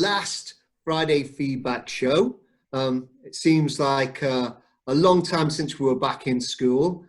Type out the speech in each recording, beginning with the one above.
last Friday feedback show. It seems like a long time since we were back in school.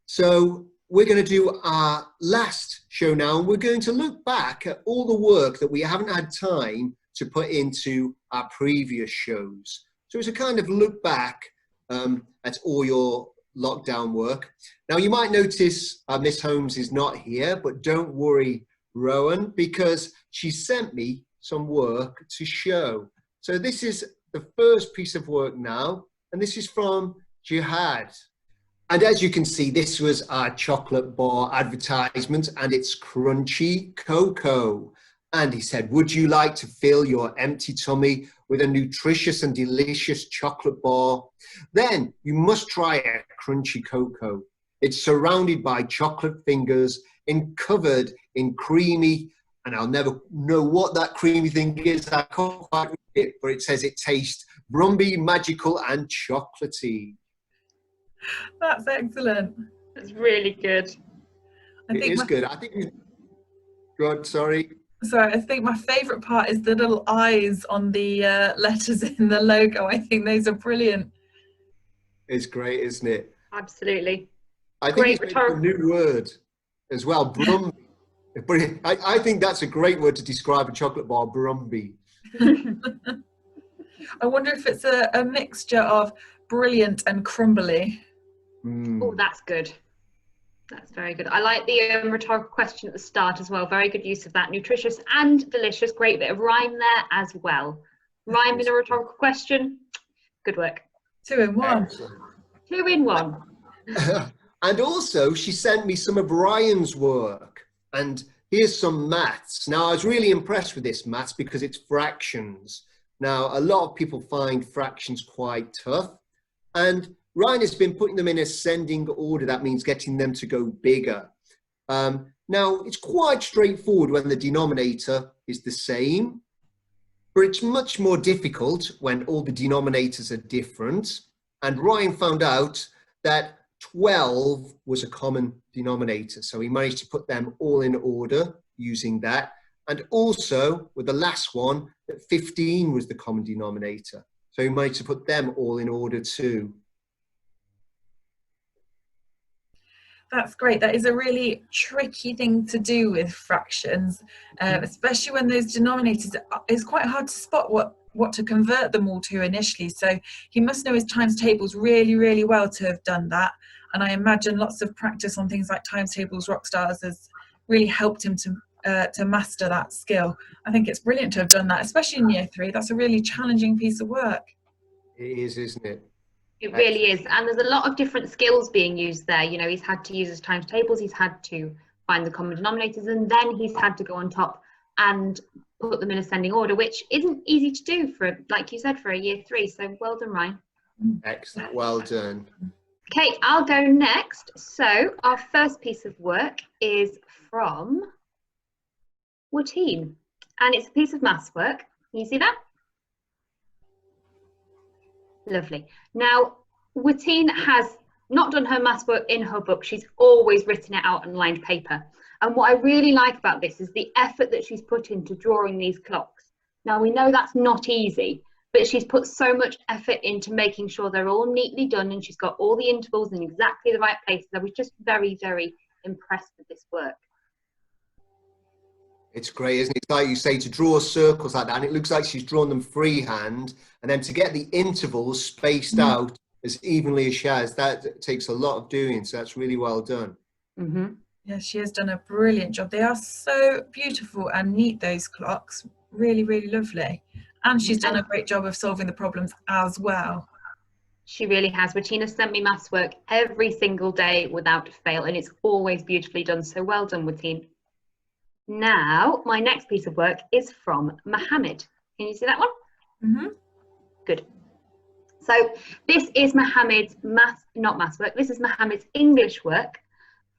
So we're going to do our last show now, and we're going to look back at all the work that we haven't had time to put into our previous shows. So it's a kind of look back at all your lockdown work. Now you might notice Miss Holmes is not here, but don't worry, Rowan, because she sent me some work to show. So this is the first piece of work now, and this is from Jihad. And as you can see, this was our chocolate bar advertisement, and it's crunchy cocoa. And he said, would you like to fill your empty tummy with a nutritious and delicious chocolate bar? Then you must try a crunchy cocoa. It's surrounded by chocolate fingers and covered in creamy, and I'll never know what that creamy thing is. I can't quite read it, but it says it tastes brumby, magical, and chocolatey. That's excellent. That's really good. It is good. I think. God, sorry. Sorry, I think my favourite part is the little eyes on the letters in the logo. I think those are brilliant. It's great, isn't it? Absolutely. I think it's a new word as well, brumby. I think that's a great word to describe a chocolate bar, brumby. I wonder if it's a mixture of brilliant and crumbly. Oh, that's good. That's very good. I like the rhetorical question at the start as well. Very good use of that. Nutritious and delicious. Great bit of rhyme there as well. Rhyme in a rhetorical question. Good work. 2 in 1. Excellent. 2 in 1. And also, she sent me some of Ryan's work. And here's some maths. Now, I was really impressed with this maths because it's fractions. Now, a lot of people find fractions quite tough. And Ryan has been putting them in ascending order. That means getting them to go bigger. Now, it's quite straightforward when the denominator is the same, but it's much more difficult when all the denominators are different. And Ryan found out that 12 was a common denominator. So he managed to put them all in order using that. And also, with the last one, that 15 was the common denominator. So he managed to put them all in order too. That's great. That is a really tricky thing to do with fractions, especially when those denominators, it's quite hard to spot what to convert them all to initially. So he must know his times tables really, really well to have done that. And I imagine lots of practice on things like times tables, rock stars has really helped him to master that skill. I think it's brilliant to have done that, especially in year 3. That's a really challenging piece of work. It is, isn't it? It really is. And there's a lot of different skills being used there. You know, he's had to use his times tables, he's had to find the common denominators, and then he's had to go on top and put them in ascending order, which isn't easy to do for, like you said, for a year 3. So well done, Ryan. Excellent. Well done. Okay, I'll go next. So our first piece of work is from Watine, and it's a piece of maths work. Can you see that? Lovely. Now, Watine has not done her maths work in her book. She's always written it out on lined paper. And what I really like about this is the effort that she's put into drawing these clocks. Now, we know that's not easy, but she's put so much effort into making sure they're all neatly done, and she's got all the intervals in exactly the right places. I was just very, very impressed with this work. It's great, isn't it? It's like you say, to draw circles like that, and it looks like she's drawn them freehand, and then to get the intervals spaced out as evenly as she has, that takes a lot of doing, so that's really well done. Yeah, she has done a brilliant job. They are so beautiful and neat, those clocks. Really, really lovely. And she's done a great job of solving the problems as well. She really has. Regina sent me maths work every single day without fail, and it's always beautifully done. So well done, Watine. Now, my next piece of work is from Mohammed. Can you see that one? Good. So this is Mohammed's not maths work. This is Mohammed's English work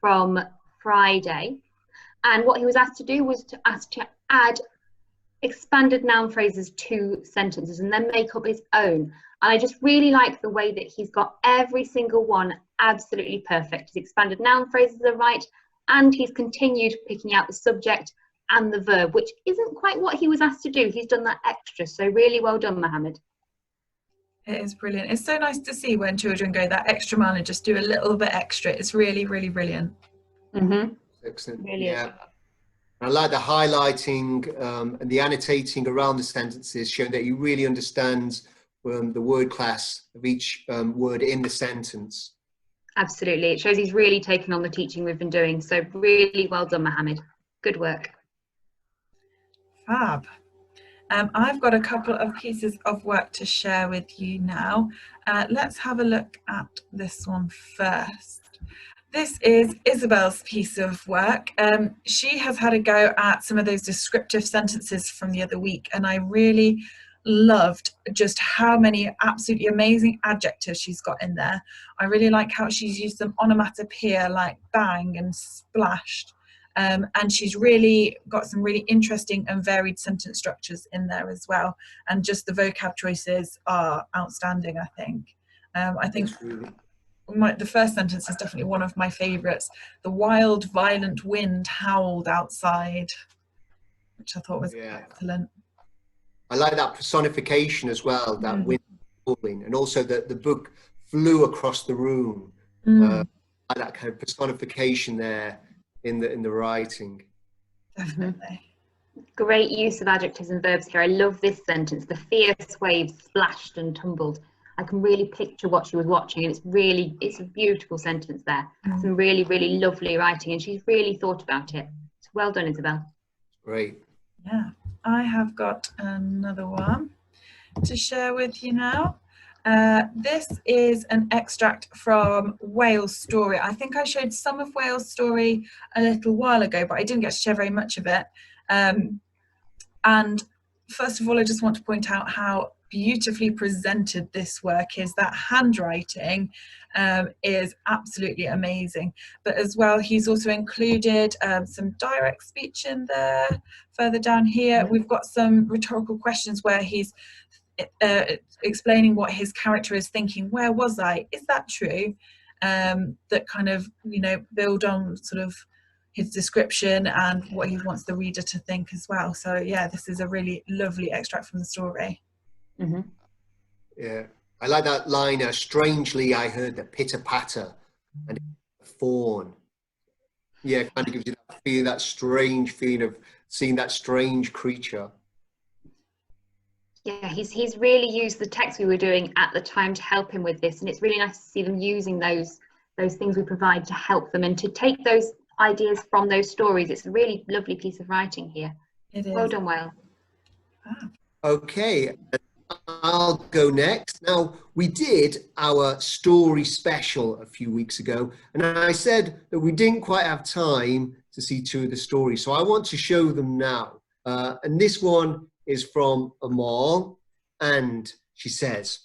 from Friday. And what he was asked to do was to add expanded noun phrases to sentences and then make up his own. And I just really like the way that he's got every single one absolutely perfect. His expanded noun phrases are right, and he's continued picking out the subject and the verb, which isn't quite what he was asked to do. He's done that extra. So really well done, Mohammed. It is brilliant. It's so nice to see when children go that extra mile and just do a little bit extra. It's really, really brilliant. Mm-hmm. Excellent. Really yeah. is. I like the highlighting and the annotating around the sentences, showing that he really understands the word class of each word in the sentence. Absolutely. It shows he's really taken on the teaching we've been doing. So really well done, Mohammed. Good work. Fab. I've got a couple of pieces of work to share with you now. Let's have a look at this one first. This is Isabel's piece of work. She has had a go at some of those descriptive sentences from the other week, and I really loved just how many absolutely amazing adjectives she's got in there. I really like how she's used them onomatopoeia like bang and splashed. And she's really got some really interesting and varied sentence structures in there as well. And just the vocab choices are outstanding, I think. I think the first sentence is definitely one of my favourites. The wild, violent wind howled outside, which I thought was excellent. I like that personification as well, that wind howling, and also that the book flew across the room. I like that kind of personification there in the writing. Definitely. Great use of adjectives and verbs here. I love this sentence. The fierce waves splashed and tumbled. I can really picture what she was watching, and it's a beautiful sentence there. Some really, really lovely writing, and she's really thought about it. So well done, Isabel. Great. Yeah, I have got another one to share with you now. This is an extract from Whale's Story. I think I showed some of Whale's Story a little while ago, but I didn't get to share very much of it. And first of all, I just want to point out how beautifully presented this work is. That handwriting is absolutely amazing. But as well, he's also included some direct speech in there. Further down here, we've got some rhetorical questions where he's explaining what his character is thinking. Where was I? Is that true? That kind of, build on sort of his description and what he wants the reader to think as well. So yeah, this is a really lovely extract from the story. Mm-hmm. Yeah, I like that line. Strangely, I heard the pitter patter and a fawn. Yeah, it kind of gives you that feeling, that strange feeling of seeing that strange creature. Yeah, he's really used the text we were doing at the time to help him with this, and it's really nice to see them using those things we provide to help them and to take those ideas from those stories. It's a really lovely piece of writing here. It is. Well done, Whale. Okay, I'll go next. Now, we did our story special a few weeks ago, and I said that we didn't quite have time to see two of the stories, so I want to show them now. And this one is from Amal, and she says,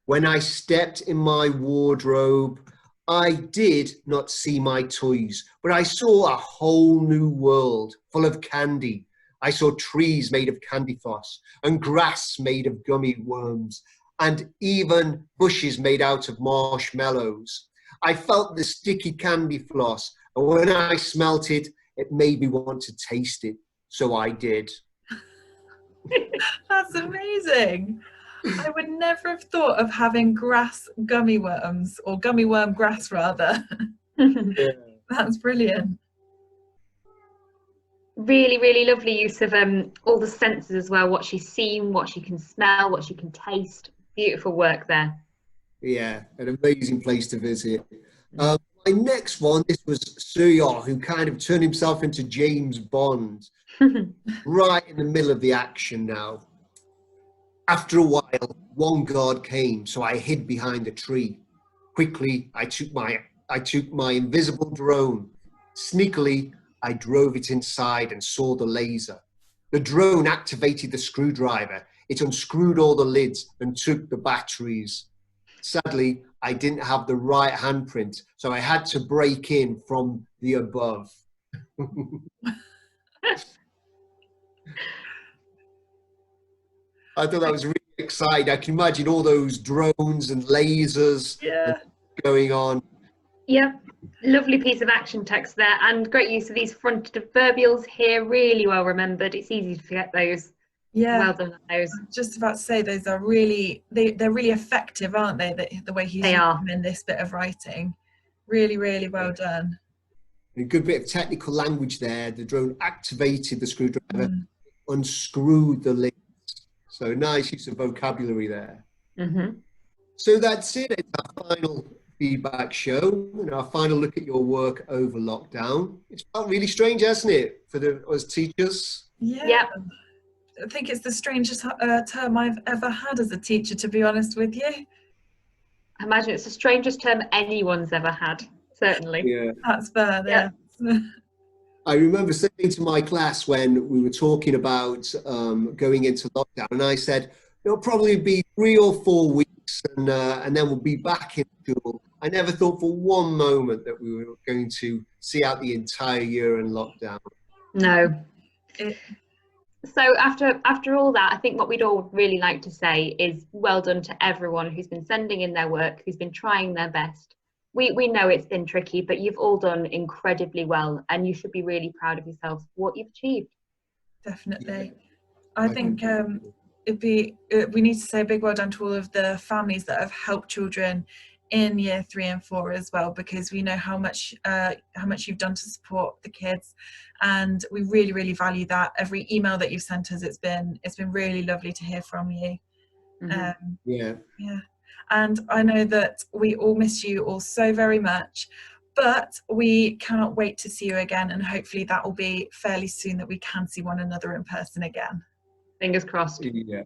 "When I stepped in my wardrobe, I did not see my toys, but I saw a whole new world full of candy. I saw trees made of candy floss and grass made of gummy worms and even bushes made out of marshmallows. I felt the sticky candy floss, and when I smelt it, it made me want to taste it. So I did." That's amazing. I would never have thought of having grass gummy worms, or gummy worm grass rather. Yeah. That's brilliant. Really, really lovely use of all the senses as well, what she's seen, what she can smell, what she can taste. Beautiful work there. Yeah, an amazing place to visit. My next one, this was Surya, who kind of turned himself into James Bond, right in the middle of the action now. "After a while, one guard came, so I hid behind a tree. Quickly, I took my invisible drone. Sneakily, I drove it inside and saw the laser. The drone activated the screwdriver. It unscrewed all the lids and took the batteries. Sadly, I didn't have the right handprint, so I had to break in from the above." I thought that was really exciting. I can imagine all those drones and lasers Yeah. going on. Yep, Lovely piece of action text there, and great use of these fronted adverbials here. Really well remembered. It's easy to forget those. Yeah. Well done on those. I was just about to say, those are really, they're really effective, aren't they? The way he's They using are. them in this bit of writing. Really, really well done. A good bit of technical language there. The drone activated the screwdriver, unscrewed the links. So nice use of vocabulary there. So that's it. It's our final feedback show and our final look at your work over lockdown. It's felt really strange, hasn't it, for us teachers? Yeah. Yep. I think it's the strangest term I've ever had as a teacher, to be honest with you. I imagine it's the strangest term anyone's ever had, certainly. Yeah. That's fair, yeah. I remember saying to my class when we were talking about going into lockdown, and I said, it'll probably be 3 or 4 weeks and then we'll be back in school. I never thought for one moment that we were going to see out the entire year in lockdown. No. So after all that, I think what we'd all really like to say is well done to everyone who's been sending in their work, who's been trying their best. We know it's been tricky, but you've all done incredibly well, and you should be really proud of yourself for what you've achieved. Definitely. I think we need to say a big well done to all of the families that have helped children in year 3 and 4 as well, because we know how much you've done to support the kids, and we really, really value that. Every email that you've sent us, it's been really lovely to hear from you. Yeah. And I know that we all miss you all so very much, but we cannot wait to see you again, and hopefully that will be fairly soon, that we can see one another in person again. Fingers crossed. Yeah.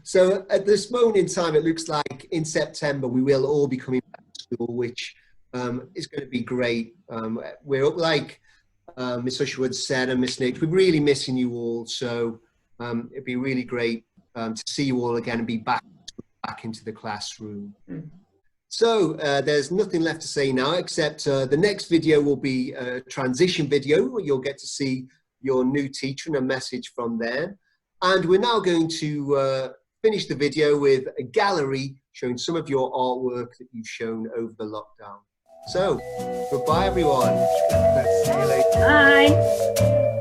So at this moment in time, it looks like in September we will all be coming back to school, which is going to be great. We're like Miss Usherwood said and Miss Nix, we're really missing you all. So it'd be really great to see you all again and be back into the classroom. So there's nothing left to say now, except the next video will be a transition video where you'll get to see your new teacher and a message from them. And we're now going to finish the video with a gallery showing some of your artwork that you've shown over the lockdown. So, goodbye everyone. See you later. Bye.